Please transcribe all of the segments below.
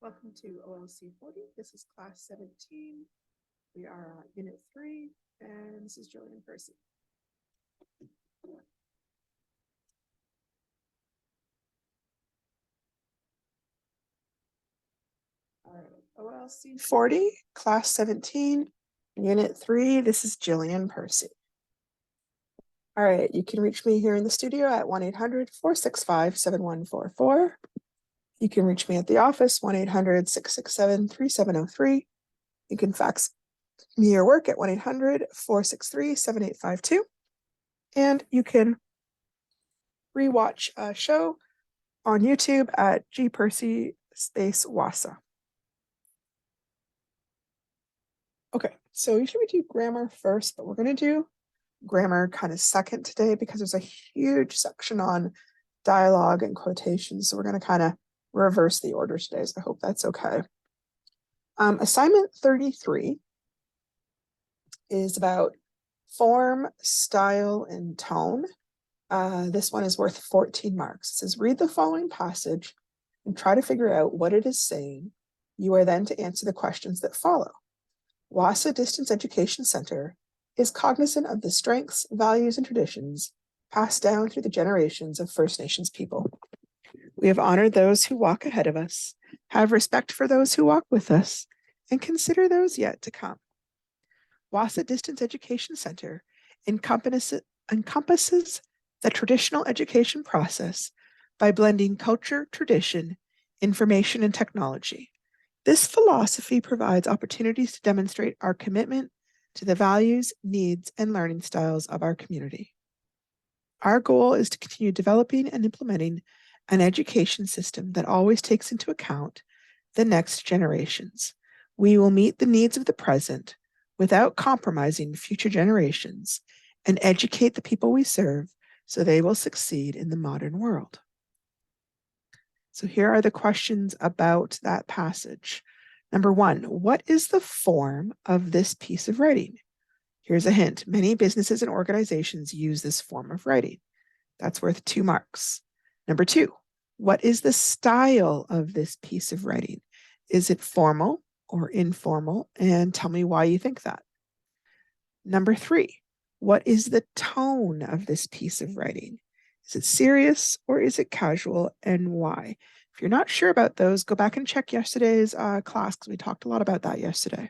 Welcome to OLC 40. This is class 17. We are on unit 3, and this is Jillian Percy. All right, OLC 40, class 17, unit 3. This is Jillian Percy. All right, you can reach me here in the studio at 1-800-465-7144. You can reach me at the office, 1-800-667-3703. You can fax me your work at 1-800-463-7852. And you can rewatch a show on YouTube at G Percy space Wassa. Okay, so usually we do grammar first, but we're going to do grammar kind of second today because there's a huge section on dialogue and quotations. So we're going to kind of reverse the order today. So I hope that's okay. Assignment 33 is about form, style, and tone. This one is worth 14 marks. It says, read the following passage and try to figure out what it is saying. You are then to answer the questions that follow. Wassa Distance Education Center is cognizant of the strengths, values, and traditions passed down through the generations of First Nations people. We have honored those who walk ahead of us, have respect for those who walk with us, and consider those yet to come. Wassa Distance Education Center encompasses the traditional education process by blending culture, tradition, information, and technology. This philosophy provides opportunities to demonstrate our commitment to the values, needs, and learning styles of our community. Our goal is to continue developing and implementing an education system that always takes into account the next generations. We will meet the needs of the present without compromising future generations and educate the people we serve so they will succeed in the modern world. So here are the questions about that passage. Number 1, what is the form of this piece of writing? Here's a hint. Many businesses and organizations use this form of writing. That's worth 2 marks. Number 2, what is the style of this piece of writing? Is it formal or informal? And tell me why you think that. Number 3, what is the tone of this piece of writing? Is it serious or is it casual, and why? If you're not sure about those, go back and check yesterday's class because we talked a lot about that yesterday.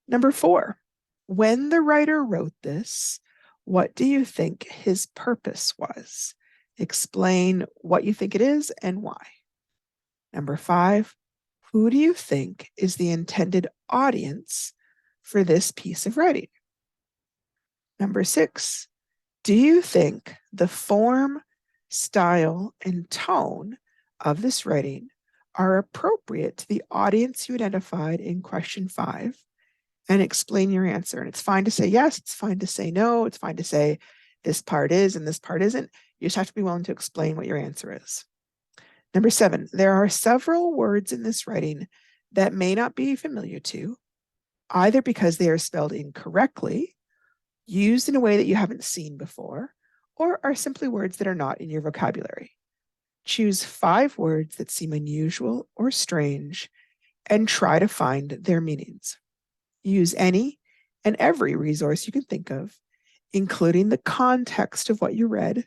Number 4, when the writer wrote this, what do you think his purpose was? Explain what you think it is and why. Number 5, who do you think is the intended audience for this piece of writing? Number 6, do you think the form, style, and tone of this writing are appropriate to the audience you identified in question 5? And explain your answer. And it's fine to say yes, it's fine to say no, it's fine to say this part is and this part isn't. You just have to be willing to explain what your answer is. Number 7, there are several words in this writing that may not be familiar to, either because they are spelled incorrectly, used in a way that you haven't seen before, or are simply words that are not in your vocabulary. Choose 5 words that seem unusual or strange and try to find their meanings. Use any and every resource you can think of, including the context of what you read,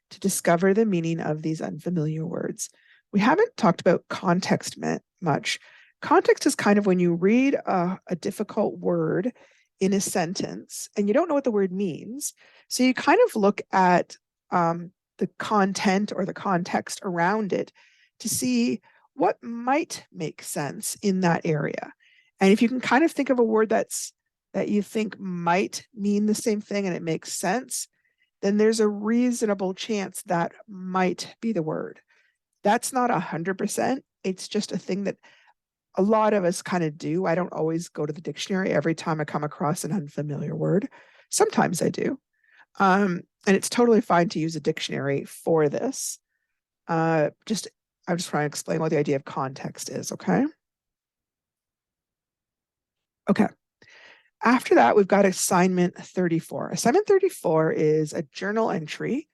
to discover the meaning of these unfamiliar words. We haven't talked about context much. Context is kind of when you read a difficult word in a sentence and you don't know what the word means. So you kind of look at the content or the context around it to see what might make sense in that area. And if you can kind of think of a word that you think might mean the same thing and it makes sense, then there's a reasonable chance that might be the word. That's not 100%. It's just a thing that a lot of us kind of do. I don't always go to the dictionary every time I come across an unfamiliar word. Sometimes I do. And it's totally fine to use a dictionary for this. I'm just trying to explain what the idea of context is, okay? Okay. After that, we've got assignment 34. Assignment 34 is a journal entry,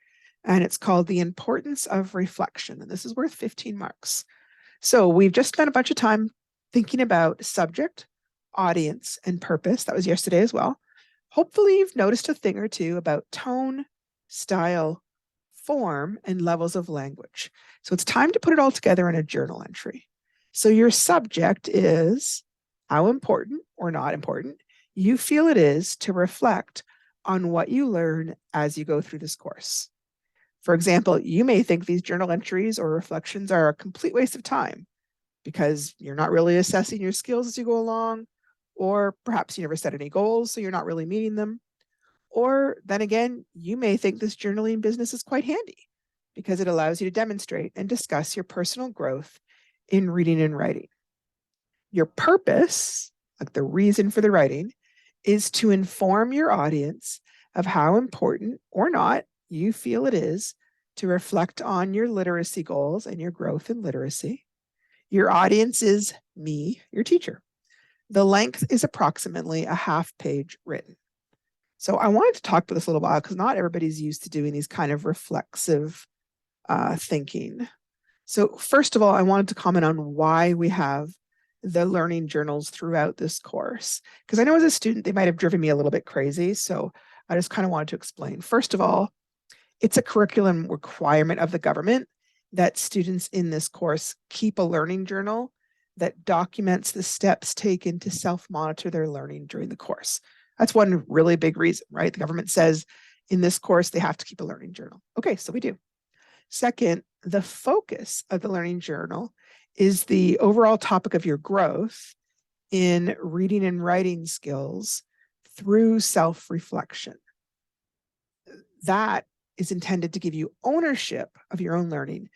and it's called The Importance of Reflection, and this is worth 15 marks. So we've just spent a bunch of time thinking about subject, audience, and purpose. That was yesterday as well. Hopefully you've noticed a thing or two about tone, style, form, and levels of language. So it's time to put it all together in a journal entry. So your subject is how important or not important you feel it is to reflect on what you learn as you go through this course. For example, you may think these journal entries or reflections are a complete waste of time because you're not really assessing your skills as you go along, or perhaps you never set any goals, so you're not really meeting them. Or then again, you may think this journaling business is quite handy because it allows you to demonstrate and discuss your personal growth in reading and writing. Your purpose, like the reason for the writing, is to inform your audience of how important or not you feel it is to reflect on your literacy goals and your growth in literacy. Your audience is me, your teacher. The length is approximately a half page written. So I wanted to talk about this a little while because not everybody's used to doing these kind of reflexive thinking. So first of all, I wanted to comment on why we have the learning journals throughout this course, because I know as a student, they might have driven me a little bit crazy. So I just kind of wanted to explain. First of all, it's a curriculum requirement of the government that students in this course keep a learning journal that documents the steps taken to self-monitor their learning during the course. That's one really big reason, right? The government says in this course, they have to keep a learning journal. Okay, so we do. Second, the focus of the learning journal is the overall topic of your growth in reading and writing skills through self-reflection. That is intended to give you ownership of your own learning,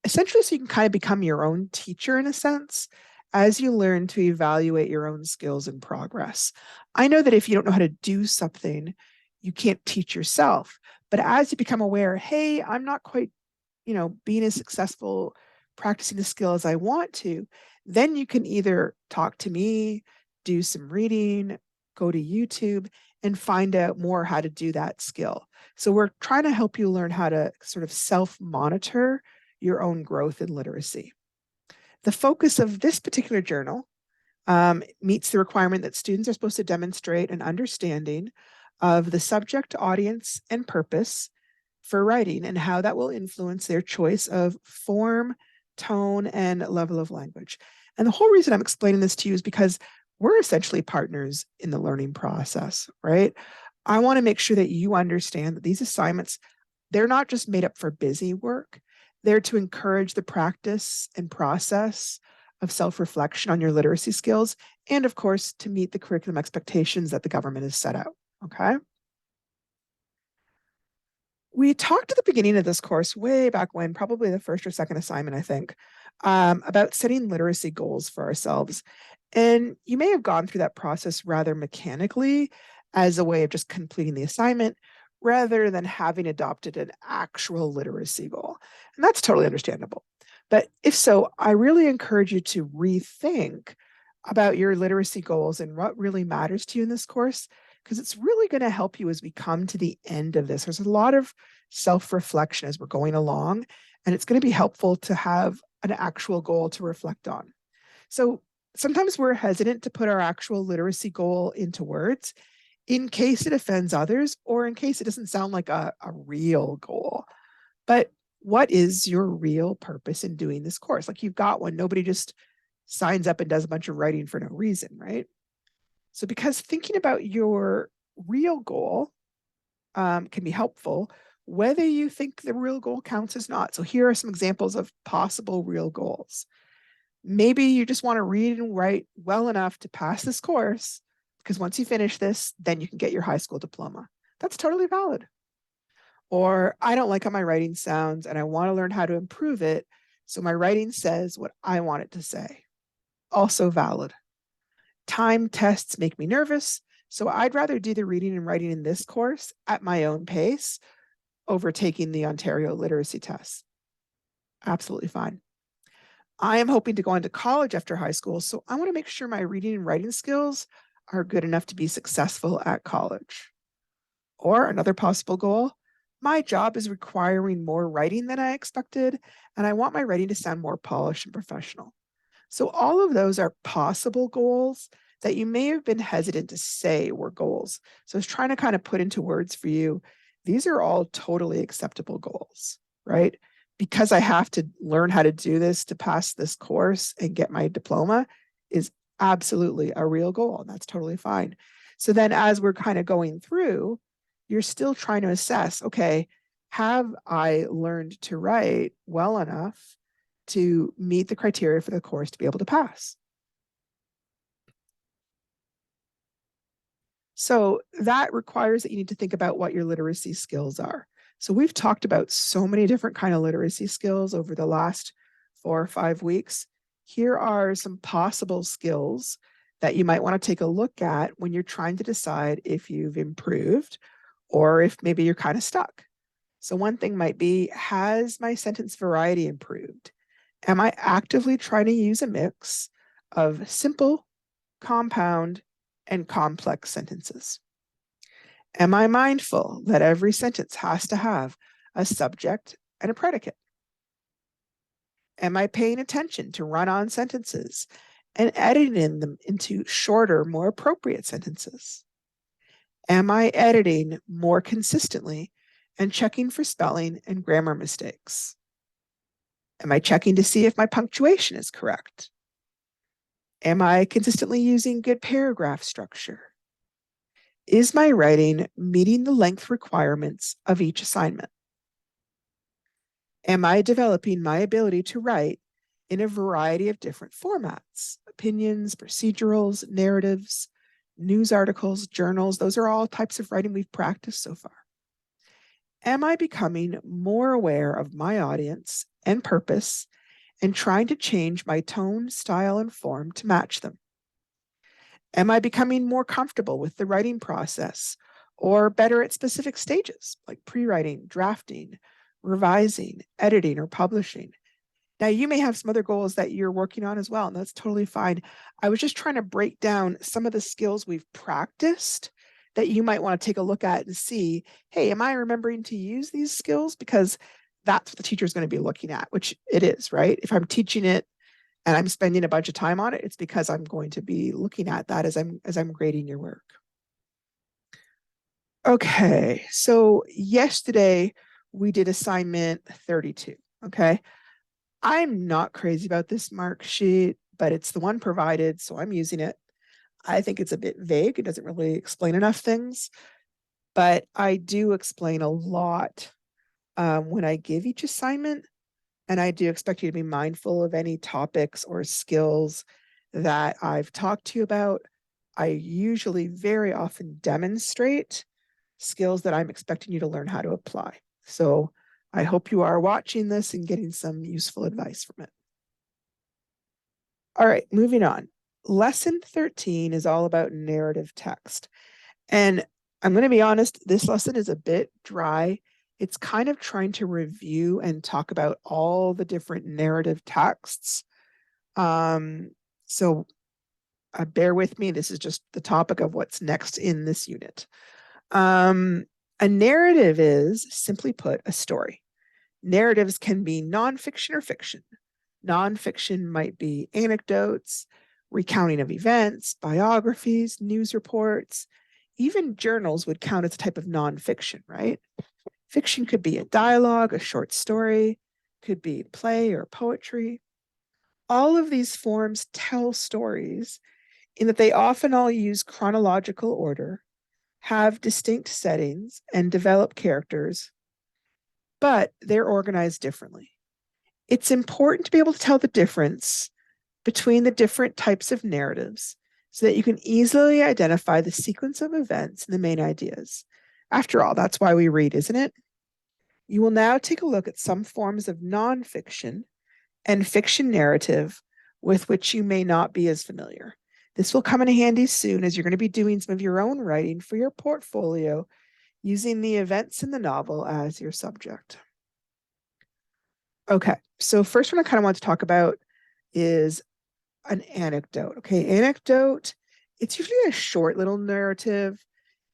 essentially so you can kind of become your own teacher in a sense as you learn to evaluate your own skills and progress. I know that if you don't know how to do something, you can't teach yourself, but as you become aware, hey, I'm not quite, being as successful practicing the skill as I want to, then you can either talk to me, do some reading, go to YouTube, and find out more how to do that skill. So we're trying to help you learn how to sort of self-monitor your own growth in literacy. The focus of this particular journal meets the requirement that students are supposed to demonstrate an understanding of the subject, audience, and purpose for writing and how that will influence their choice of form, tone, and level of language. And the whole reason I'm explaining this to you is because we're essentially partners in the learning process, right? I want to make sure that you understand that these assignments, they're not just made up for busy work. They're to encourage the practice and process of self-reflection on your literacy skills, and of course, to meet the curriculum expectations that the government has set out, okay? We talked at the beginning of this course, way back when, probably the first or second assignment, I think, about setting literacy goals for ourselves. And you may have gone through that process rather mechanically as a way of just completing the assignment rather than having adopted an actual literacy goal. And that's totally understandable. But if so, I really encourage you to rethink about your literacy goals and what really matters to you in this course, because it's really going to help you as we come to the end of this. There's a lot of self-reflection as we're going along, and it's going to be helpful to have an actual goal to reflect on. So sometimes we're hesitant to put our actual literacy goal into words in case it offends others or in case it doesn't sound like a real goal. But what is your real purpose in doing this course? Like, you've got one. Nobody just signs up and does a bunch of writing for no reason, right? So because thinking about your real goal can be helpful, whether you think the real goal counts as not. So here are some examples of possible real goals. Maybe you just want to read and write well enough to pass this course, because once you finish this, then you can get your high school diploma. That's totally valid. Or I don't like how my writing sounds and I want to learn how to improve it, so my writing says what I want it to say. Also valid. Time tests make me nervous, so I'd rather do the reading and writing in this course at my own pace over taking the Ontario literacy tests. Absolutely fine. I am hoping to go on to college after high school, so I want to make sure my reading and writing skills are good enough to be successful at college. Or another possible goal, my job is requiring more writing than I expected, and I want my writing to sound more polished and professional. So all of those are possible goals that you may have been hesitant to say were goals. So I was trying to kind of put into words for you, these are all totally acceptable goals, right? Because I have to learn how to do this to pass this course and get my diploma is absolutely a real goal, and that's totally fine. So then as we're kind of going through, you're still trying to assess, okay, have I learned to write well enough to meet the criteria for the course to be able to pass? So that requires that you need to think about what your literacy skills are. So we've talked about so many different kind of literacy skills over the last 4 or 5 weeks. Here are some possible skills that you might want to take a look at when you're trying to decide if you've improved or if maybe you're kind of stuck. So one thing might be, has my sentence variety improved? Am I actively trying to use a mix of simple, compound, and complex sentences? Am I mindful that every sentence has to have a subject and a predicate? Am I paying attention to run-on sentences and editing them into shorter, more appropriate sentences? Am I editing more consistently and checking for spelling and grammar mistakes? Am I checking to see if my punctuation is correct? Am I consistently using good paragraph structure? Is my writing meeting the length requirements of each assignment? Am I developing my ability to write in a variety of different formats? Opinions, procedurals, narratives, news articles, journals, those are all types of writing we've practiced so far. Am I becoming more aware of my audience and purpose and trying to change my tone, style, and form to match them? Am I becoming more comfortable with the writing process or better at specific stages like pre-writing, drafting, revising, editing, or publishing? Now, you may have some other goals that you're working on as well, and that's totally fine. I was just trying to break down some of the skills we've practiced that you might want to take a look at and see, hey, am I remembering to use these skills? Because that's what the teacher is going to be looking at, which it is, right? If I'm teaching it and I'm spending a bunch of time on it, it's because I'm going to be looking at that as I'm grading your work. Okay, so yesterday we did assignment 32, okay? I'm not crazy about this mark sheet, but it's the one provided, so I'm using it. I think it's a bit vague. It doesn't really explain enough things, but I do explain a lot when I give each assignment. And I do expect you to be mindful of any topics or skills that I've talked to you about. I usually very often demonstrate skills that I'm expecting you to learn how to apply. So I hope you are watching this and getting some useful advice from it. All right, moving on. Lesson 13 is all about narrative text. And I'm going to be honest, this lesson is a bit dry. It's kind of trying to review and talk about all the different narrative texts. So bear with me. This is just the topic of what's next in this unit. A narrative is, simply put, a story. Narratives can be nonfiction or fiction. Nonfiction might be anecdotes, Recounting of events, biographies, news reports, even journals would count as a type of nonfiction, right? Fiction could be a dialogue, a short story, could be play or poetry. All of these forms tell stories in that they often all use chronological order, have distinct settings, and develop characters, but they're organized differently. It's important to be able to tell the difference between the different types of narratives so that you can easily identify the sequence of events and the main ideas. After all, that's why we read, isn't it? You will now take a look at some forms of nonfiction and fiction narrative with which you may not be as familiar. This will come in handy soon as you're going to be doing some of your own writing for your portfolio using the events in the novel as your subject. Okay, so first one I kind of want to talk about is an anecdote. Okay, anecdote, it's usually a short little narrative.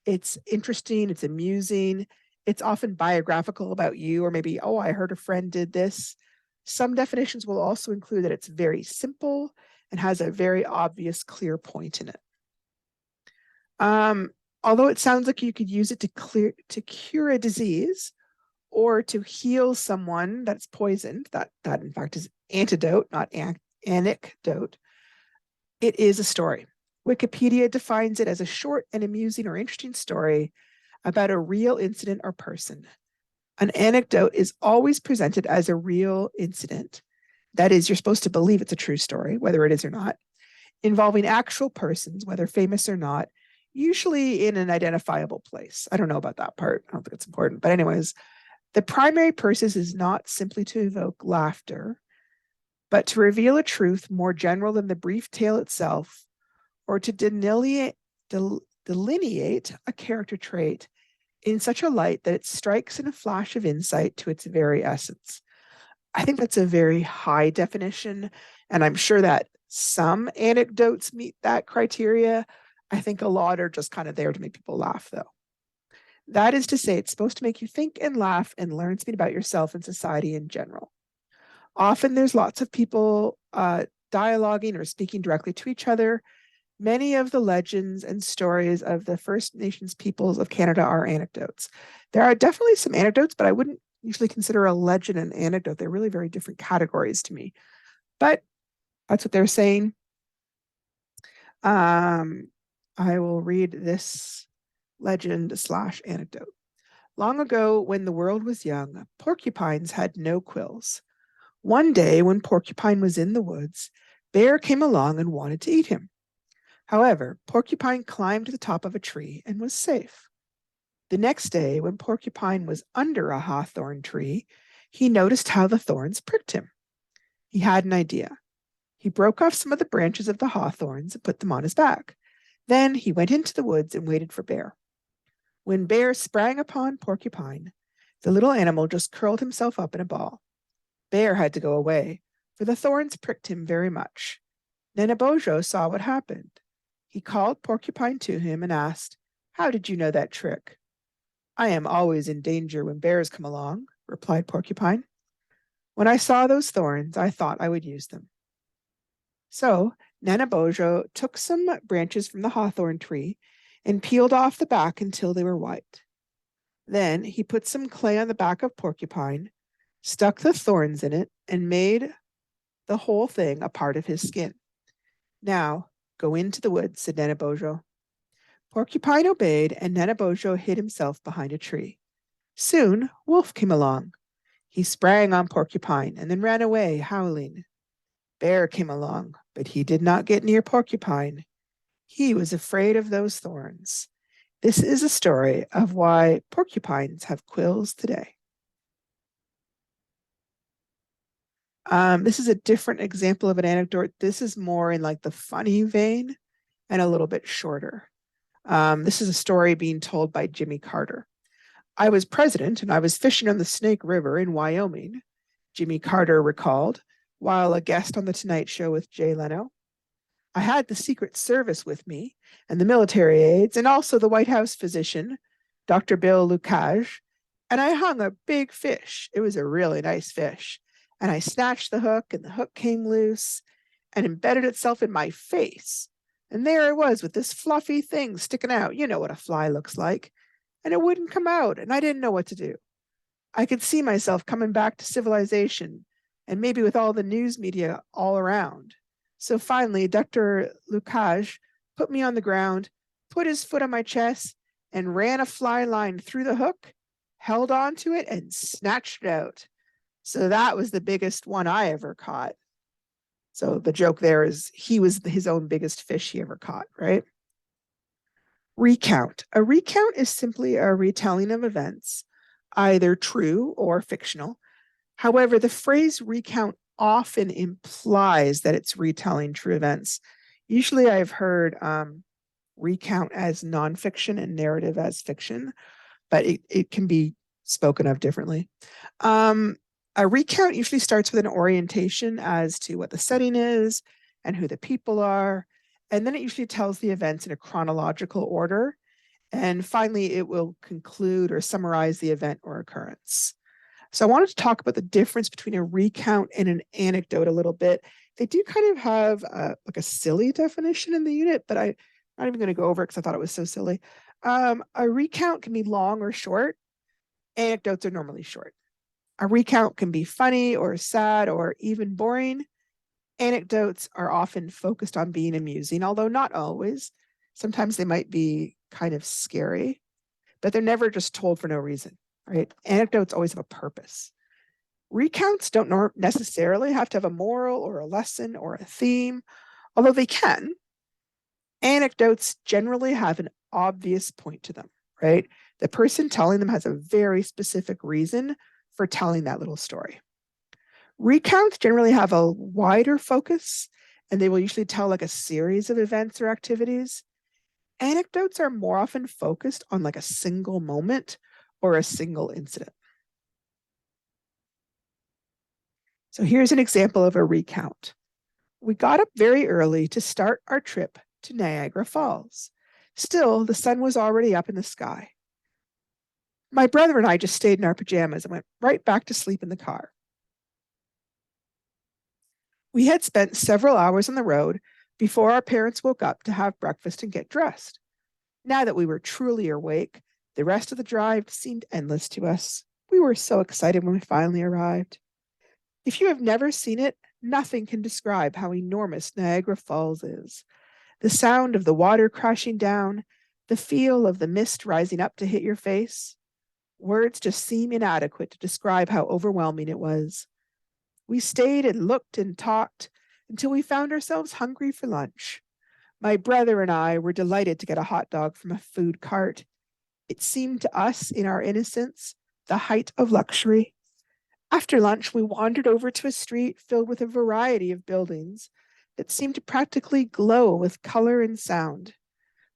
It's interesting, it's amusing, it's often biographical about you, or maybe, oh, I heard a friend did this. Some definitions will also include that it's very simple and has a very obvious, clear point in it. Although it sounds like you could use it to cure a disease or to heal someone that's poisoned, that in fact is antidote, not anecdote, it is a story. Wikipedia defines it as a short and amusing or interesting story about a real incident or person. An anecdote is always presented as a real incident. That is, you're supposed to believe it's a true story, whether it is or not, involving actual persons, whether famous or not, usually in an identifiable place. I don't know about that part. I don't think it's important. But anyways, the primary purpose is not simply to evoke laughter, but to reveal a truth more general than the brief tale itself, or to delineate a character trait in such a light that it strikes in a flash of insight to its very essence. I think that's a very high definition, and I'm sure that some anecdotes meet that criteria. I think a lot are just kind of there to make people laugh, though. That is to say, it's supposed to make you think and laugh and learn something about yourself and society in general. Often there's lots of people dialoguing or speaking directly to each other. Many of the legends and stories of the First Nations peoples of Canada are anecdotes. There are definitely some anecdotes, but I wouldn't usually consider a legend an anecdote. They're really very different categories to me. But that's what they're saying. I will read this legend / anecdote. Long ago, when the world was young, porcupines had no quills. One day, when Porcupine was in the woods, Bear came along and wanted to eat him. However, Porcupine climbed to the top of a tree and was safe. The next day, when Porcupine was under a hawthorn tree, he noticed how the thorns pricked him. He had an idea. He broke off some of the branches of the hawthorns and put them on his back. Then he went into the woods and waited for Bear. When Bear sprang upon Porcupine, the little animal just curled himself up in a ball. Bear had to go away, for the thorns pricked him very much. Nenebojo saw what happened. He called Porcupine to him and asked, "How did you know that trick?" "I am always in danger when bears come along," replied Porcupine. "When I saw those thorns, I thought I would use them." So Nanebojo took some branches from the hawthorn tree and peeled off the back until they were white. Then he put some clay on the back of Porcupine, stuck the thorns in it, and made the whole thing a part of his skin. "Now, go into the woods," said Nanebojo. Porcupine obeyed, and Nanebojo hid himself behind a tree. Soon, Wolf came along. He sprang on Porcupine and then ran away, howling. Bear came along, but he did not get near Porcupine. He was afraid of those thorns. This is a story of why porcupines have quills today. This is a different example of an anecdote. This is more in like the funny vein and a little bit shorter. This is a story being told by Jimmy Carter. "I was president and I was fishing on the Snake River in Wyoming," Jimmy Carter recalled while a guest on The Tonight Show with Jay Leno. "I had the Secret Service with me and the military aides and also the White House physician, Dr. Bill Lucas, and I hung a big fish. It was a really nice fish. And I snatched the hook and the hook came loose and embedded itself in my face. And there I was with this fluffy thing sticking out. You know what a fly looks like. And it wouldn't come out, and I didn't know what to do. I could see myself coming back to civilization, and maybe with all the news media all around. So finally, Dr. Lucas put me on the ground, put his foot on my chest, and ran a fly line through the hook, held onto it, and snatched it out. So that was the biggest one I ever caught. So the joke there is he was his own biggest fish he ever caught, right? Recount. A recount is simply a retelling of events, either true or fictional. However, the phrase recount often implies that it's retelling true events. Usually I've heard recount as nonfiction and narrative as fiction, but it can be spoken of differently. A recount usually starts with an orientation as to what the setting is and who the people are. And then it usually tells the events in a chronological order. And finally, it will conclude or summarize the event or occurrence. So I wanted to talk about the difference between a recount and an anecdote a little bit. They do kind of have like a silly definition in the unit, but I'm not even going to go over it because I thought it was so silly. A recount can be long or short. Anecdotes are normally short. A recount can be funny or sad or even boring. Anecdotes are often focused on being amusing, although not always. Sometimes they might be kind of scary, but they're never just told for no reason, right? Anecdotes always have a purpose. Recounts don't necessarily have to have a moral or a lesson or a theme, although they can. Anecdotes generally have an obvious point to them, right? The person telling them has a very specific reason for telling that little story. Recounts generally have a wider focus, and they will usually tell like a series of events or activities. Anecdotes are more often focused on like a single moment or a single incident. So here's an example of a recount. We got up very early to start our trip to Niagara Falls. Still, the sun was already up in the sky. My brother and I just stayed in our pajamas and went right back to sleep in the car. We had spent several hours on the road before our parents woke up to have breakfast and get dressed. Now that we were truly awake, the rest of the drive seemed endless to us. We were so excited when we finally arrived. If you have never seen it, nothing can describe how enormous Niagara Falls is. The sound of the water crashing down, the feel of the mist rising up to hit your face. Words just seem inadequate to describe how overwhelming it was. We stayed and looked and talked until we found ourselves hungry for lunch. My brother and I were delighted to get a hot dog from a food cart. It seemed to us, in our innocence, the height of luxury. After lunch, we wandered over to a street filled with a variety of buildings that seemed to practically glow with color and sound.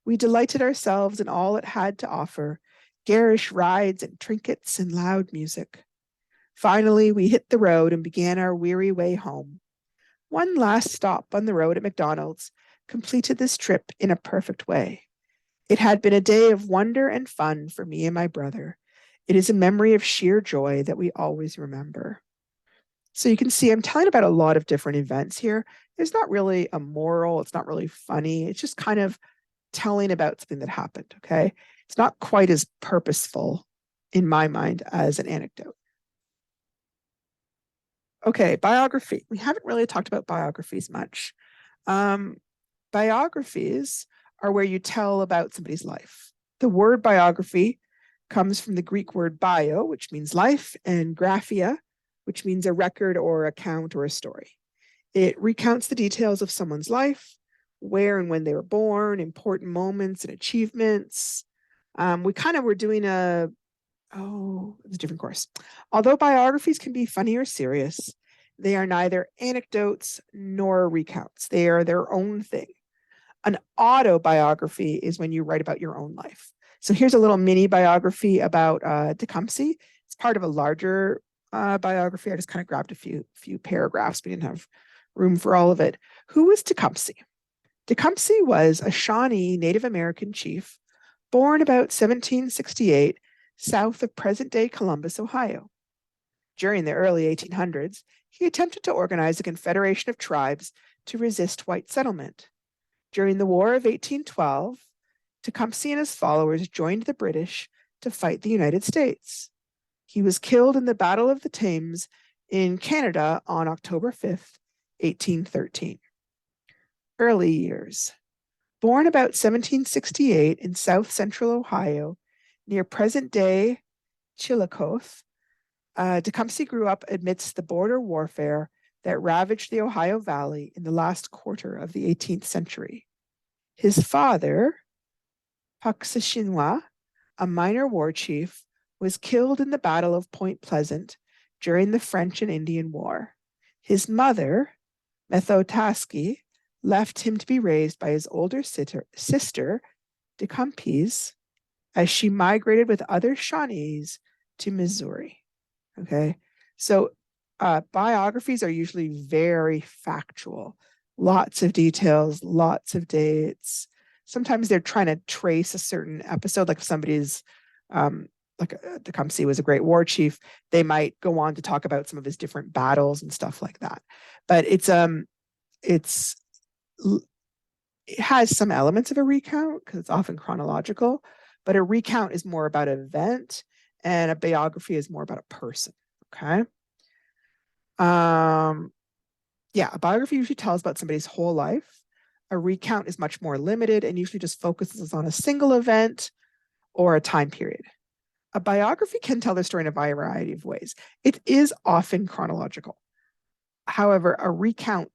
We delighted ourselves in all it had to offer, garish rides and trinkets and loud music. Finally, we hit the road and began our weary way home. One last stop on the road at McDonald's completed this trip in a perfect way. It had been a day of wonder and fun for me and my brother. It is a memory of sheer joy that we always remember. So you can see I'm telling about a lot of different events here. There's not really a moral, it's not really funny. It's just kind of telling about something that happened, okay? It's not quite as purposeful in my mind as an anecdote. Okay, biography. We haven't really talked about biographies much. Biographies are where you tell about somebody's life. The word biography comes from the Greek word bio, which means life, and graphia, which means a record or account or a story. It recounts the details of someone's life, where and when they were born, important moments and achievements. We kind of were doing it's a different course. Although biographies can be funny or serious, they are neither anecdotes nor recounts. They are their own thing. An autobiography is when you write about your own life. So here's a little mini biography about Tecumseh. It's part of a larger biography. I just kind of grabbed a few paragraphs. We didn't have room for all of it. Who was Tecumseh? Tecumseh was a Shawnee Native American chief born about 1768 south of present-day Columbus, Ohio. During the early 1800s, he attempted to organize a confederation of tribes to resist white settlement. During the War of 1812, Tecumseh and his followers joined the British to fight the United States. He was killed in the Battle of the Thames in Canada on October 5th, 1813. Early years. Born about 1768 in south central Ohio, near present-day Chillicothe, Tecumseh grew up amidst the border warfare that ravaged the Ohio Valley in the last quarter of the 18th century. His father, Pocashinwa, a minor war chief, was killed in the Battle of Point Pleasant during the French and Indian War. His mother, Methotaski, left him to be raised by his older sister, Tecumseh, as she migrated with other Shawnees to Missouri. Okay, so biographies are usually very factual, lots of details, lots of dates. Sometimes they're trying to trace a certain episode, like if somebody's like Tecumseh was a great war chief, they might go on to talk about some of his different battles and stuff like that. But it has some elements of a recount because it's often chronological, but a recount is more about an event and a biography is more about a person. Okay. Yeah, a biography usually tells about somebody's whole life. A recount is much more limited and usually just focuses on a single event or a time period. A biography can tell the story in a variety of ways. It is often chronological. However, a recount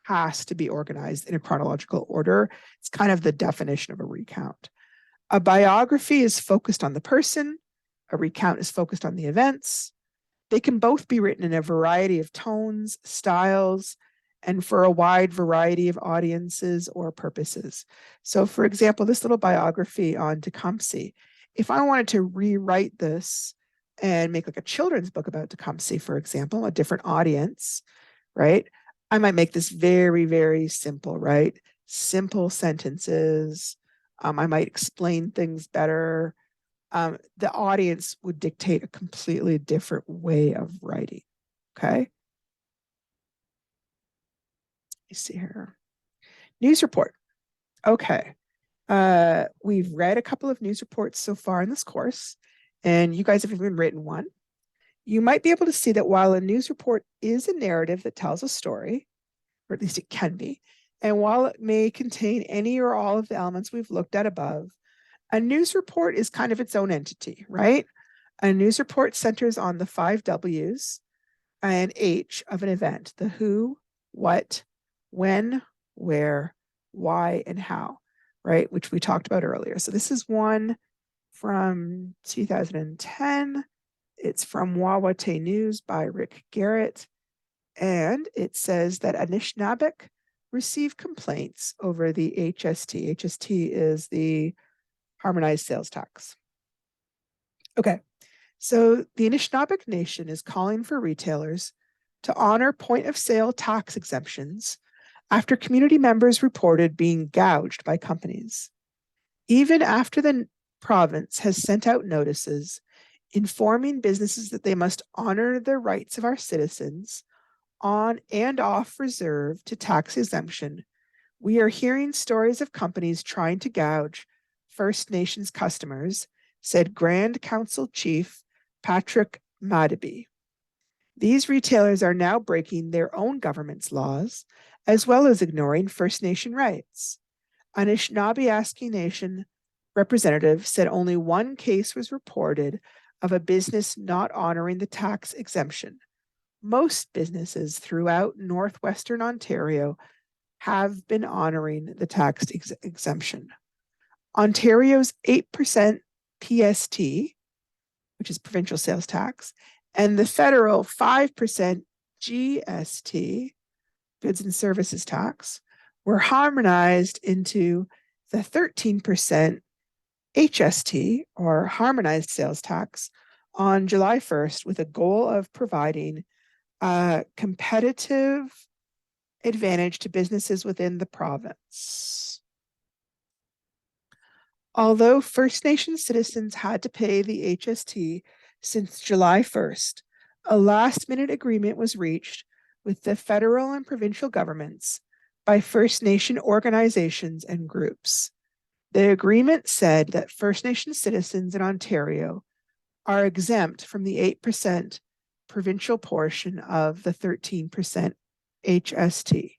has to be organized in a chronological order. It's kind of the definition of a recount. A biography is focused on the person. A recount is focused on the events. They can both be written in a variety of tones, styles, and for a wide variety of audiences or purposes. So, for example, this little biography on Tecumseh, if I wanted to rewrite this and make like a children's book about Tecumseh, for example, a different audience, right? I might make this very, very simple, right? Simple sentences. I might explain things better. The audience would dictate a completely different way of writing. Okay. Let me see here. News report. Okay. We've read a couple of news reports so far in this course, and you guys have even written one. You might be able to see that while a news report is a narrative that tells a story, or at least it can be, and while it may contain any or all of the elements we've looked at above, a news report is kind of its own entity, right? A news report centers on the 5 W's and H of an event: the who, what, when, where, why, and how, right? Which we talked about earlier. So this is one from 2010. It's from Wawate News by Rick Garrett. And it says that Anishinaabeg received complaints over the HST. HST is the harmonized sales tax. Okay, so the Anishinaabeg Nation is calling for retailers to honor point of sale tax exemptions after community members reported being gouged by companies. Even after the province has sent out notices informing businesses that they must honor the rights of our citizens on and off reserve to tax exemption, we are hearing stories of companies trying to gouge First Nations customers, said Grand Council Chief Patrick Madaby. These retailers are now breaking their own government's laws, as well as ignoring First Nation rights. Anishinaabe Nation representative said only one case was reported of a business not honoring the tax exemption. Most businesses throughout northwestern Ontario have been honoring the tax exemption. Ontario's 8% PST, which is provincial sales tax, and the federal 5% GST, goods and services tax, were harmonized into the 13% HST, or harmonized sales tax, on July 1st, with a goal of providing a competitive advantage to businesses within the province. Although First Nation citizens had to pay the HST since July 1st, a last-minute agreement was reached with the federal and provincial governments by First Nation organizations and groups. The agreement said that First Nation citizens in Ontario are exempt from the 8% provincial portion of the 13% HST.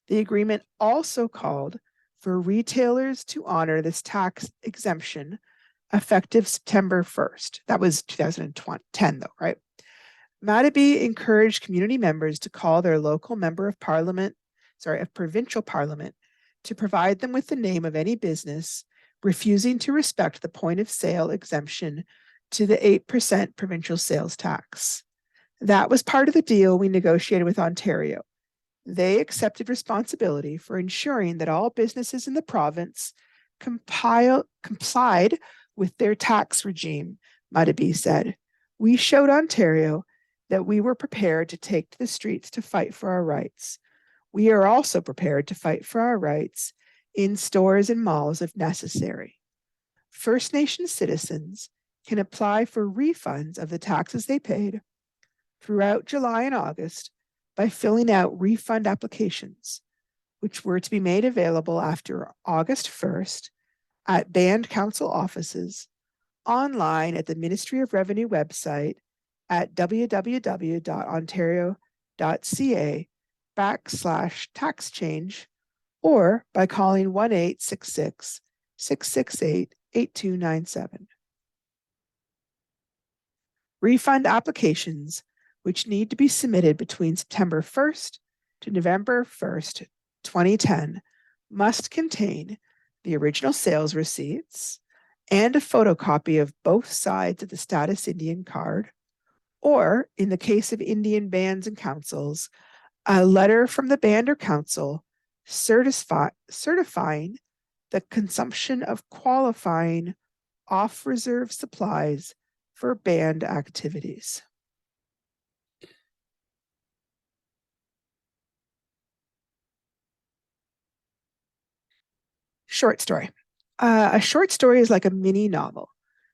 The agreement also called for retailers to honor this tax exemption effective September 1st. That was 2010 though, right? Matabe encouraged community members to call their local member of provincial parliament to provide them with the name of any business refusing to respect the point of sale exemption to the 8% provincial sales tax. That was part of the deal we negotiated with Ontario. They accepted responsibility for ensuring that all businesses in the province complied with their tax regime, Matabe said. We showed Ontario that we were prepared to take to the streets to fight for our rights. We are also prepared to fight for our rights in stores and malls if necessary. First Nation citizens can apply for refunds of the taxes they paid throughout July and August by filling out refund applications, which were to be made available after August 1st at band council offices, online at the Ministry of Revenue website at www.ontario.ca/tax change, or by calling 1-866-668-8297. Refund applications, which need to be submitted between September 1st to November 1st, 2010, must contain the original sales receipts and a photocopy of both sides of the Status Indian card, or, in the case of Indian bands and councils, a letter from the band or council certifying the consumption of qualifying off-reserve supplies for band activities. Short story. A short story is like a mini novel.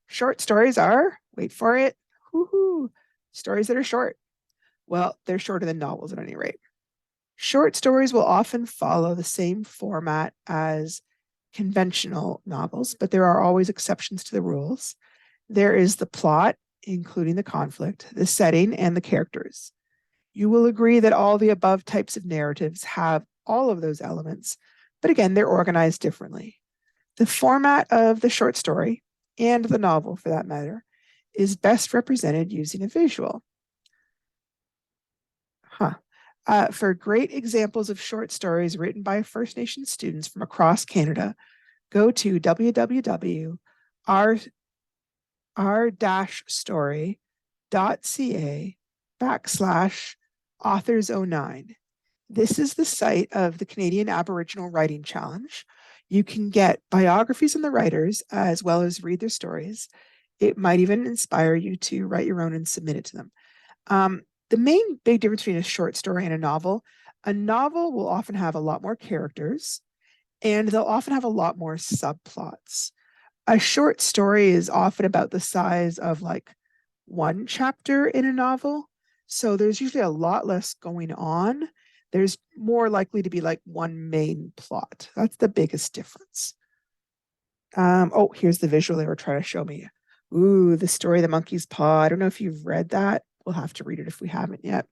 Short stories are, wait for it, stories that are short. Well, they're shorter than novels at any rate. Short stories will often follow the same format as conventional novels, but there are always exceptions to the rules. There is the plot, including the conflict, the setting, and the characters. You will agree that all the above types of narratives have all of those elements, but again, they're organized differently. The format of the short story, and the novel for that matter, is best represented using a visual. For great examples of short stories written by First Nation students from across Canada, go to www.r-story.ca/authors09. This is the site of the Canadian Aboriginal Writing Challenge. You can get biographies on the writers as well as read their stories. It might even inspire you to write your own and submit it to them. The main big difference between a short story and a novel will often have a lot more characters, and they'll often have a lot more subplots. A short story is often about the size of like one chapter in a novel, so there's usually a lot less going on. There's more likely to be like one main plot. That's the biggest difference. Oh, here's the visual they were trying to show me. Ooh, The Story of the Monkey's Paw. I don't know if you've read that. We'll have to read it if we haven't yet.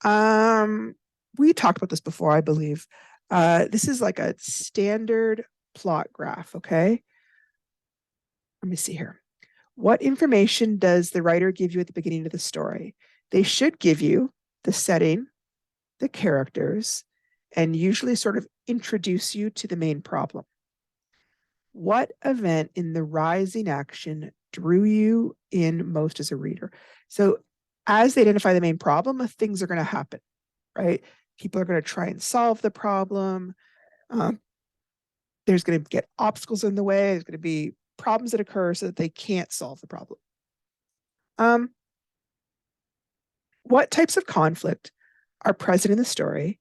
We talked about this before, I believe. This is like a standard plot graph, okay? Let me see here. What information does the writer give you at the beginning of the story? They should give you the setting, the characters, and usually sort of introduce you to the main problem. What event in the rising action drew you in most as a reader? So as they identify the main problem, things are going to happen, right? People are going to try and solve the problem. There's going to get obstacles in the way. There's going to be problems that occur so that they can't solve the problem. What types of conflict are present in the story,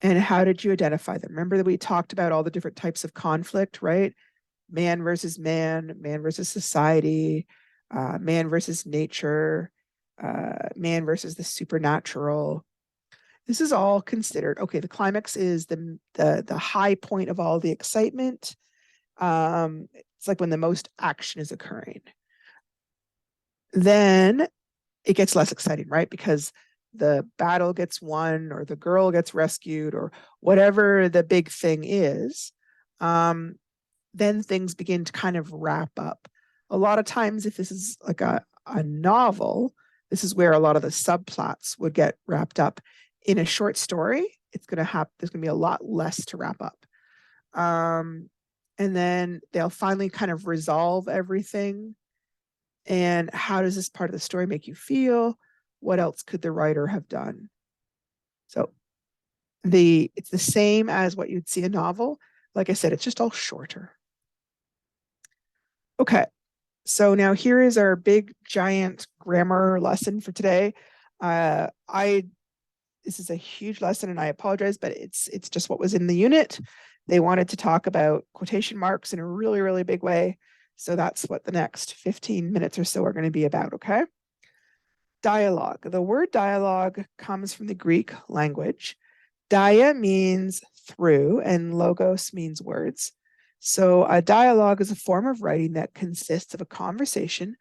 and how did you identify them? Remember that we talked about all the different types of conflict, right? Man versus man, man versus society, man versus nature, man versus the supernatural. This is all considered. Okay, the climax is the high point of all the excitement. It's like when the most action is occurring. Then it gets less exciting, right? Because the battle gets won or the girl gets rescued or whatever the big thing is. Then things begin to kind of wrap up. A lot of times, if this is like a novel, this is where a lot of the subplots would get wrapped up. In a short story, it's going to have, there's going to be a lot less to wrap up. And then they'll finally kind of resolve everything. And how does this part of the story make you feel? What else could the writer have done? So it's the same as what you'd see a novel. Like I said, it's just all shorter. Okay, so now here is our big giant grammar lesson for today. This is a huge lesson and I apologize, but it's just what was in the unit. They wanted to talk about quotation marks in a really, really big way. So that's what the next 15 minutes or so are going to be about, okay? Dialogue. The word dialogue comes from the Greek language. Dia means through and logos means words. So a dialogue is a form of writing that consists of a conversation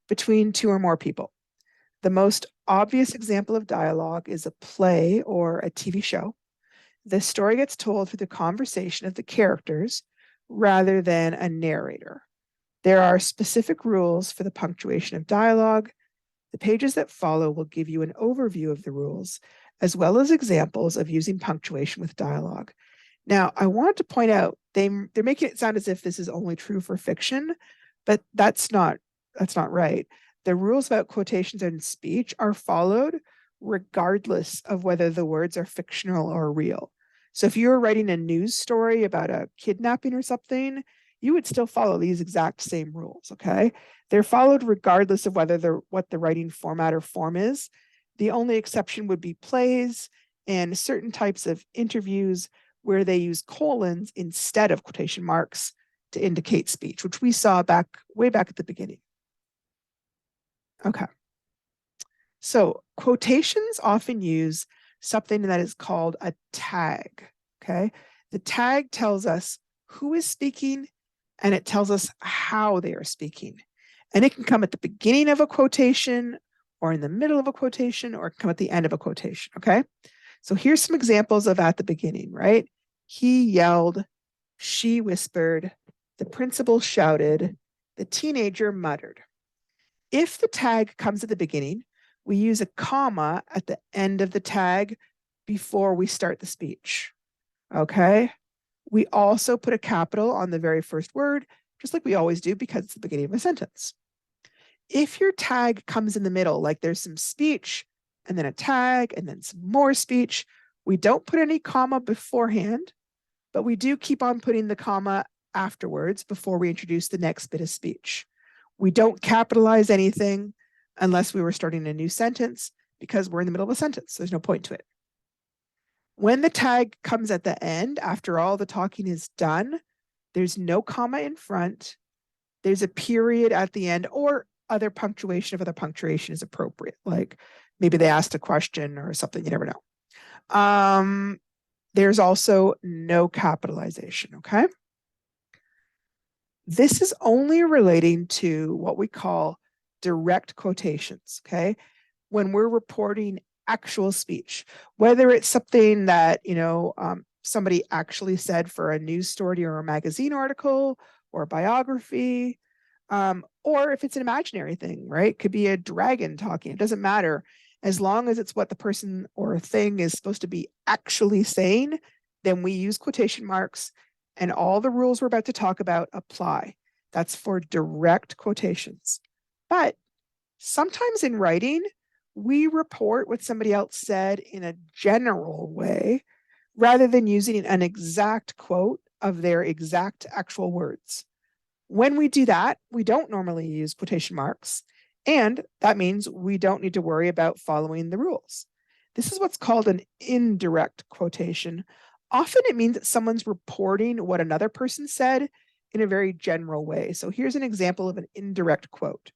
between two or more people. The most obvious example of dialogue is a play or a TV show. The story gets told through the conversation of the characters rather than a narrator. There are specific rules for the punctuation of dialogue. The pages that follow will give you an overview of the rules, as well as examples of using punctuation with dialogue. Now, I wanted to point out they're making it sound as if this is only true for fiction, but that's not right. The rules about quotations and speech are followed regardless of whether the words are fictional or real. So if you were writing a news story about a kidnapping or something, you would still follow these exact same rules, okay? They're followed regardless of whether what the writing format or form is. The only exception would be plays and certain types of interviews where they use colons instead of quotation marks to indicate speech, which we saw way back at the beginning. Okay. So quotations often use something that is called a tag, okay? The tag tells us who is speaking and it tells us how they are speaking. And it can come at the beginning of a quotation or in the middle of a quotation or it can come at the end of a quotation, okay? So here's some examples of at the beginning, right? He yelled, she whispered, the principal shouted, the teenager muttered. If the tag comes at the beginning, we use a comma at the end of the tag before we start the speech, okay? We also put a capital on the very first word, just like we always do because it's the beginning of a sentence. If your tag comes in the middle, like there's some speech and then a tag and then some more speech, we don't put any comma beforehand, but we do keep on putting the comma afterwards before we introduce the next bit of speech. We don't capitalize anything unless we were starting a new sentence because we're in the middle of a sentence. There's no point to it. When the tag comes at the end, after all the talking is done, there's no comma in front. There's a period at the end or other punctuation if other punctuation is appropriate. Like maybe they asked a question or something, you never know. There's also no capitalization, okay? This is only relating to what we call direct quotations, okay? When we're reporting actual speech, whether it's something that, somebody actually said for a news story or a magazine article or a biography, or if it's an imaginary thing, right? It could be a dragon talking, it doesn't matter. As long as it's what the person or thing is supposed to be actually saying, then we use quotation marks and all the rules we're about to talk about apply. That's for direct quotations. But sometimes in writing, we report what somebody else said in a general way rather than using an exact quote of their exact actual words. When we do that, we don't normally use quotation marks, and that means we don't need to worry about following the rules. This is what's called an indirect quotation. Often it means that someone's reporting what another person said in a very general way. So here's an example of an indirect quote.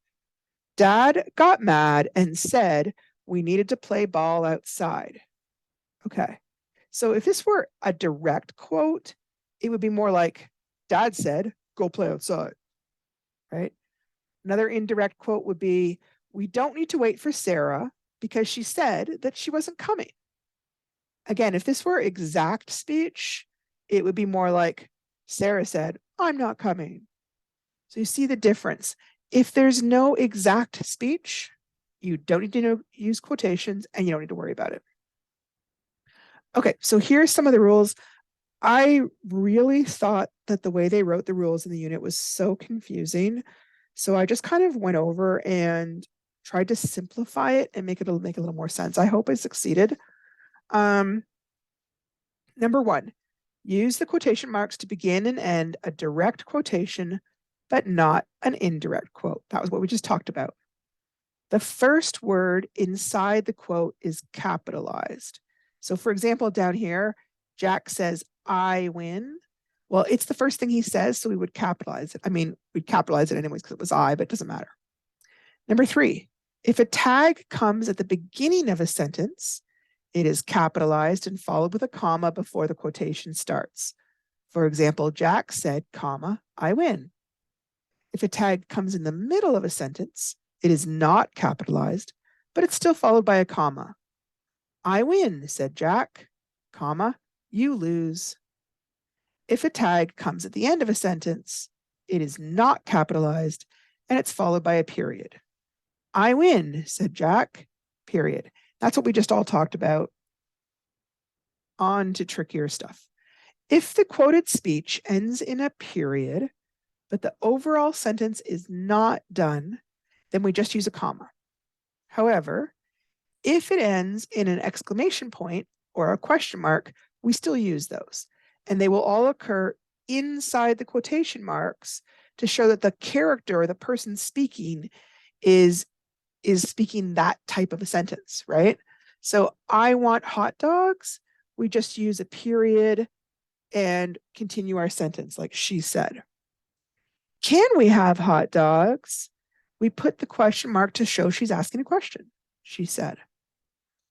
Dad got mad and said we needed to play ball outside. Okay. So if this were a direct quote, it would be more like, Dad said, go play outside, right? Another indirect quote would be, we don't need to wait for Sarah because she said that she wasn't coming. Again, if this were exact speech, it would be more like, Sarah said, I'm not coming. So you see the difference. If there's no exact speech, you don't need to use quotations and you don't need to worry about it. Okay, so here's some of the rules. I really thought that the way they wrote the rules in the unit was so confusing. So I just kind of went over and tried to simplify it and make a little more sense. I hope I succeeded. Number one, use the quotation marks to begin and end a direct quotation, but not an indirect quote. That was what we just talked about. The first word inside the quote is capitalized. So for example, down here, Jack says, I win. Well, it's the first thing he says, so we would capitalize it. I mean, we'd capitalize it anyways because it was I, but it doesn't matter. Number three, if a tag comes at the beginning of a sentence, it is capitalized and followed with a comma before the quotation starts. For example, Jack said, comma, I win. If a tag comes in the middle of a sentence, it is not capitalized, but it's still followed by a comma. I win, said Jack, comma, you lose. If a tag comes at the end of a sentence, it is not capitalized and it's followed by a period. I win, said Jack, period. That's what we just all talked about. On to trickier stuff. If the quoted speech ends in a period, but the overall sentence is not done, then we just use a comma. However, if it ends in an exclamation point or a question mark, we still use those. And they will all occur inside the quotation marks to show that the character or the person speaking is speaking that type of a sentence, right? So I want hot dogs. We just use a period and continue our sentence like she said. Can we have hot dogs? We put the question mark to show she's asking a question. She said,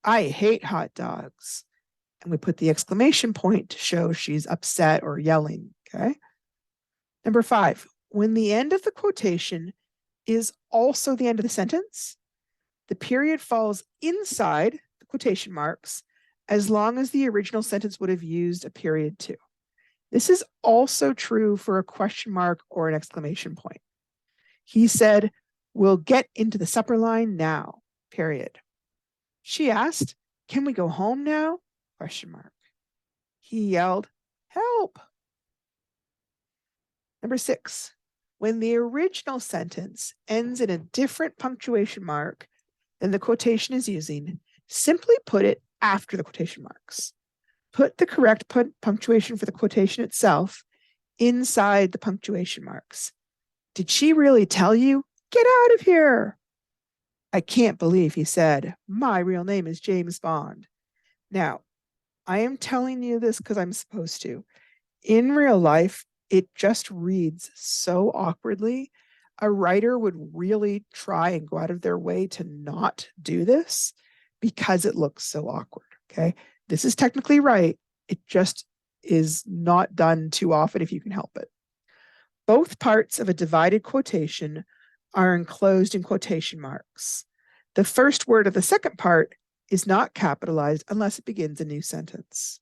I hate hot dogs. And we put the exclamation point to show she's upset or yelling. Okay. Number five, when the end of the quotation is also the end of the sentence, the period falls inside the quotation marks as long as the original sentence would have used a period too. This is also true for a question mark or an exclamation point. He said, we'll get into the supper line now, period. She asked, can we go home now? Question mark. He yelled, help. Number six, when the original sentence ends in a different punctuation mark than the quotation is using, simply put it after the quotation marks. Put the correct punctuation for the quotation itself inside the punctuation marks. Did she really tell you? Get out of here. I can't believe he said, my real name is James Bond. Now, I am telling you this because I'm supposed to. In real life, it just reads so awkwardly. A writer would really try and go out of their way to not do this because it looks so awkward. Okay. This is technically right. It just is not done too often if you can help it. Both parts of a divided quotation are enclosed in quotation marks. The first word of the second part is not capitalized unless it begins a new sentence.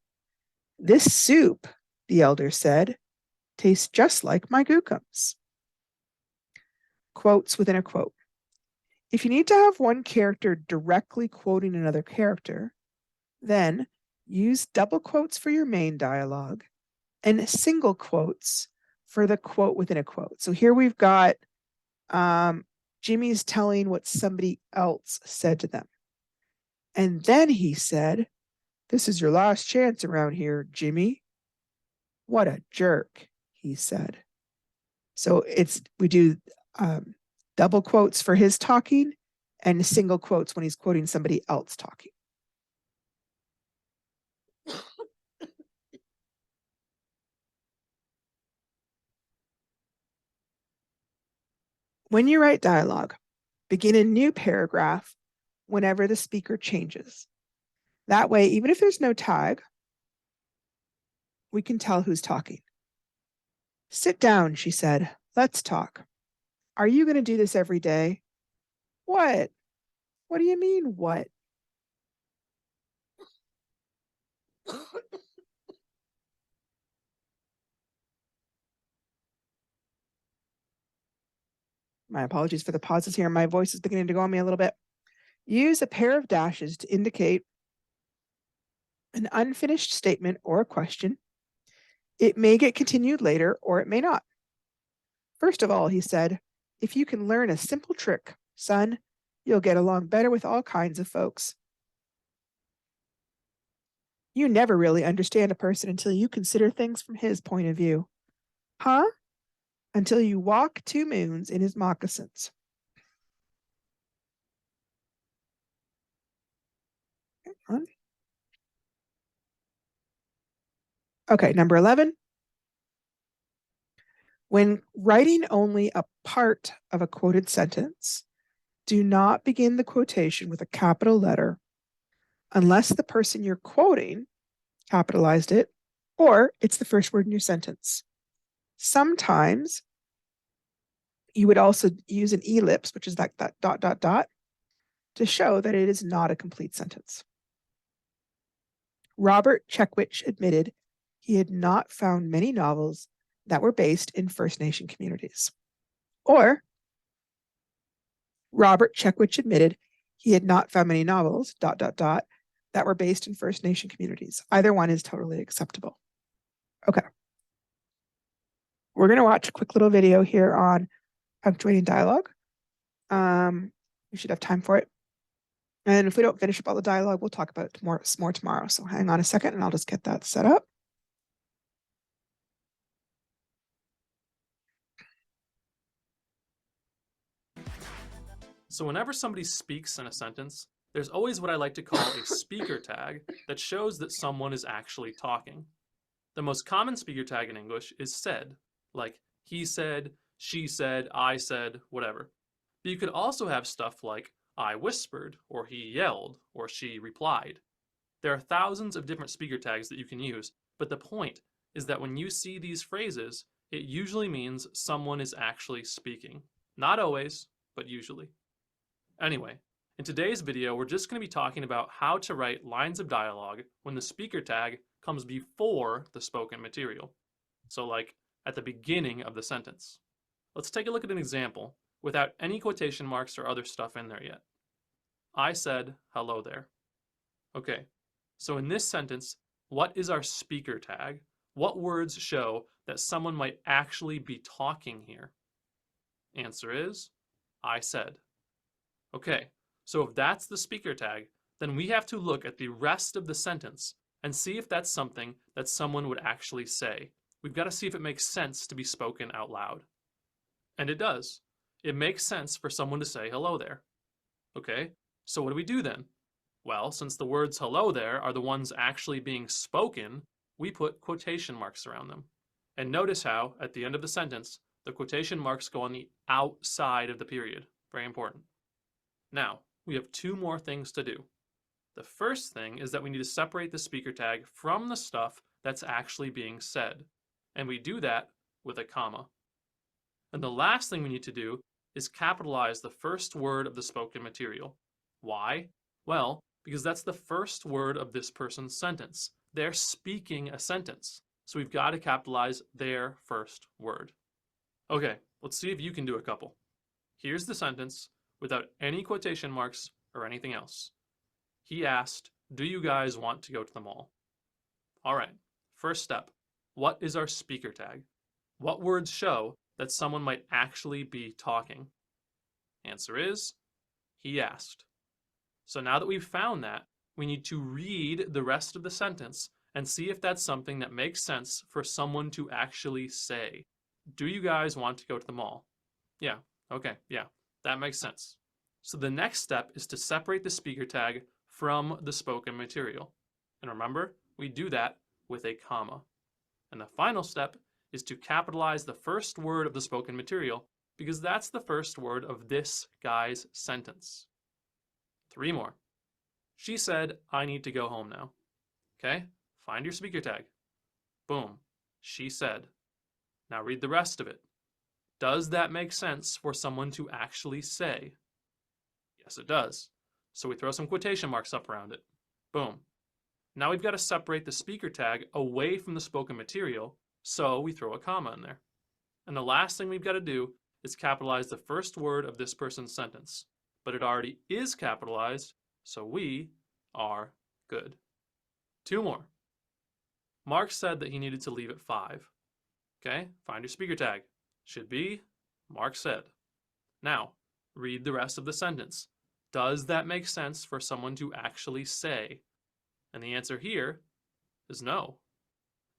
This soup, the elder said, tastes just like my Gookums. Quotes within a quote. If you need to have one character directly quoting another character, then use double quotes for your main dialogue and single quotes for the quote within a quote. So here we've got Jimmy's telling what somebody else said to them. And then he said, this is your last chance around here, Jimmy. What a jerk, he said. So we do double quotes for his talking and single quotes when he's quoting somebody else talking. When you write dialogue, begin a new paragraph whenever the speaker changes. That way, even if there's no tag, we can tell who's talking. Sit down, she said. Let's talk. Are you going to do this every day? What? What do you mean, what? My apologies for the pauses here. My voice is beginning to go on me a little bit. Use a pair of dashes to indicate an unfinished statement or a question. It may get continued later or it may not. First of all, he said, if you can learn a simple trick, son, you'll get along better with all kinds of folks. You never really understand a person until you consider things from his point of view. Huh? Until you walk 2 moons in his moccasins. Okay, number 11. When writing only a part of a quoted sentence, do not begin the quotation with a capital letter unless the person you're quoting capitalized it or it's the first word in your sentence. Sometimes you would also use an ellipse, which is like that dot, dot, dot, to show that it is not a complete sentence. Robert Checkwich admitted he had not found many novels that were based in First Nation communities. Or, Robert Checkwich admitted he had not found many novels, dot, dot, dot, that were based in First Nation communities. Either one is totally acceptable. Okay. We're going to watch a quick little video here on punctuating dialogue. We should have time for it. And if we don't finish up all the dialogue, we'll talk about it more tomorrow. So hang on a second and I'll just get that set up. So whenever somebody speaks in a sentence, there's always what I like to call a speaker tag that shows that someone is actually talking. The most common speaker tag in English is said, like he said, she said, I said, whatever. But you could also have stuff like I whispered, or he yelled, or she replied. There are thousands of different speaker tags that you can use, but the point is that when you see these phrases, it usually means someone is actually speaking. Not always, but usually. Anyway, in today's video, we're just going to be talking about how to write lines of dialogue when the speaker tag comes before the spoken material. So like at the beginning of the sentence. Let's take a look at an example without any quotation marks or other stuff in there yet. I said, hello there. Okay, so in this sentence, what is our speaker tag? What words show that someone might actually be talking here? Answer is, I said. Okay, so if that's the speaker tag, then we have to look at the rest of the sentence and see if that's something that someone would actually say. We've got to see if it makes sense to be spoken out loud. And it does. It makes sense for someone to say hello there. Okay, so what do we do then? Well, since the words hello there are the ones actually being spoken, we put quotation marks around them. And notice how, at the end of the sentence, the quotation marks go on the outside of the period. Very important. Now, we have 2 more things to do. The first thing is that we need to separate the speaker tag from the stuff that's actually being said. And we do that with a comma. And the last thing we need to do is capitalize the first word of the spoken material. Why? Well, because that's the first word of this person's sentence. They're speaking a sentence. So we've got to capitalize their first word. Okay, let's see if you can do a couple. Here's the sentence without any quotation marks or anything else. He asked, do you guys want to go to the mall? All right, first step. What is our speaker tag? What words show that someone might actually be talking? Answer is, he asked. So now that we've found that, we need to read the rest of the sentence and see if that's something that makes sense for someone to actually say. Do you guys want to go to the mall? Yeah, okay, yeah, that makes sense. So the next step is to separate the speaker tag from the spoken material. And remember, we do that with a comma. And the final step is to capitalize the first word of the spoken material because that's the first word of this guy's sentence. 3 more. She said, I need to go home now. Okay, find your speaker tag. Boom. She said. Now read the rest of it. Does that make sense for someone to actually say? Yes, it does. So we throw some quotation marks up around it. Boom. Now we've got to separate the speaker tag away from the spoken material, so we throw a comma in there. And the last thing we've got to do is capitalize the first word of this person's sentence. But it already is capitalized, so we are good. 2 more. Mark said that he needed to leave at 5. Okay, find your speaker tag. Should be, Mark said. Now, read the rest of the sentence. Does that make sense for someone to actually say? And the answer here is no.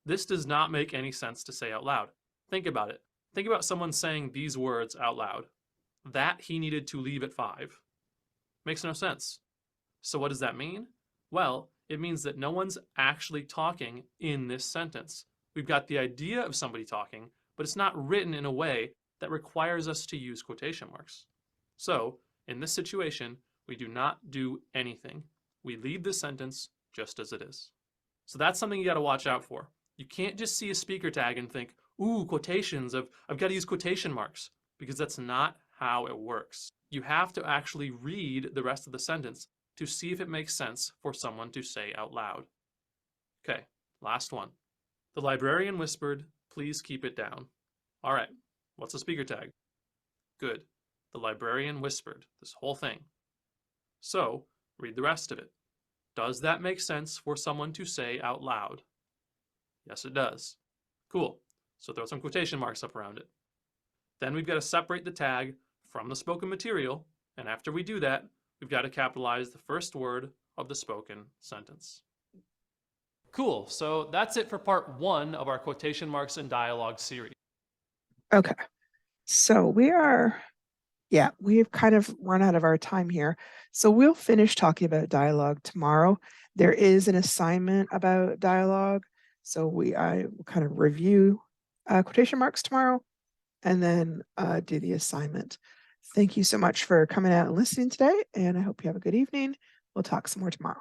This does not make any sense to say out loud. Think about it. Think about someone saying these words out loud. That he needed to leave at 5. Makes no sense. So what does that mean? Well, it means that no one's actually talking in this sentence. We've got the idea of somebody talking, but it's not written in a way that requires us to use quotation marks. So, in this situation, we do not do anything. We leave the sentence just as it is. So that's something you got to watch out for. You can't just see a speaker tag and think, ooh, quotations, I've got to use quotation marks, because that's not how it works. You have to actually read the rest of the sentence to see if it makes sense for someone to say out loud. Okay, last one. The librarian whispered, please keep it down. All right, what's a speaker tag? Good. The librarian whispered, this whole thing. So, read the rest of it. Does that make sense for someone to say out loud? Yes, it does. Cool. So throw some quotation marks up around it. Then we've got to separate the tag from the spoken material, and after we do that, we've got to capitalize the first word of the spoken sentence. Cool. So that's it for part 1 of our quotation marks and dialogue series. Okay. So we've kind of run out of our time here. So we'll finish talking about dialogue tomorrow. There is an assignment about dialogue. So I will kind of review quotation marks tomorrow and then do the assignment. Thank you so much for coming out and listening today. And I hope you have a good evening. We'll talk some more tomorrow.